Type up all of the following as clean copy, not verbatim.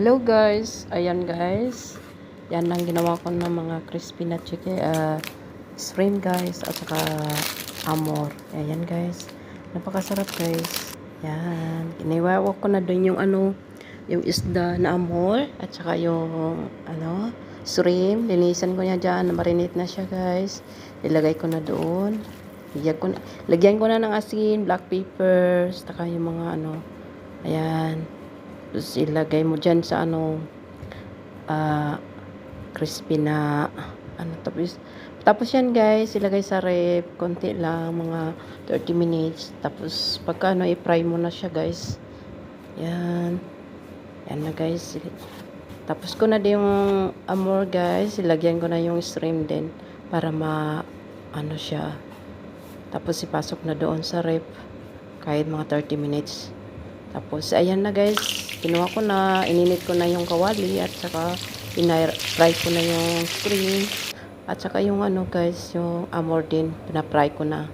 Hello guys, ayan guys. Yan ang ginawa ko ng mga crispy na chicken, shrimp guys, at saka amor. Ayan guys. Napakasarap guys. Yan. Iniwawa ko na doon yung yung isda na amor, at saka yung shrimp. Linisan ko niya dyan. Marinate na siya guys. Ilagay ko na doon. Lagyan ko na ng asin, black pepper, saka yung mga ayan. Tapos ilagay mo dyan sa crispy na tapos yan guys, ilagay sa ref konti lang, mga 30 minutes. Tapos pagka i-fry mo na siya guys. Yan na guys. Tapos ko na din yung amor guys, ilagyan ko na yung shrimp din para siya. Tapos ipasok na doon sa ref kahit mga 30 minutes. Tapos ayan na guys, kinuha ko na, ininit ko na yung kawali, at saka fry ko na yung shrimp, at saka yung guys, yung amor din, pina-fry ko na.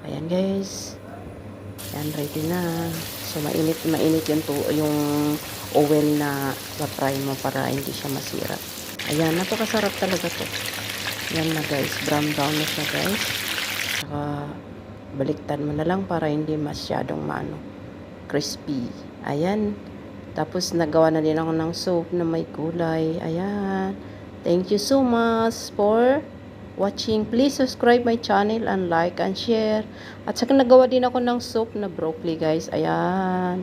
Ayan guys, ayan, ready na. So mainit yung oil na pa-fry mo para hindi siya masira. Ayan, napakasarap talaga to. Ayan na guys, brown na siya guys. Saka baliktad mo na lang para hindi masyadong crispy. Ayan. Tapos nagawa na din ako ng soup na may gulay. Ayan. Thank you so much for watching. Please subscribe my channel and like and share. At saka nagawa din ako ng soup na broccoli guys. Ayan.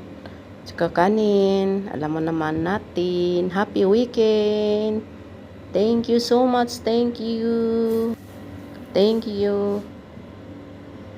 Saka kanin. Alam mo naman natin. Happy weekend. Thank you so much. Thank you. Thank you.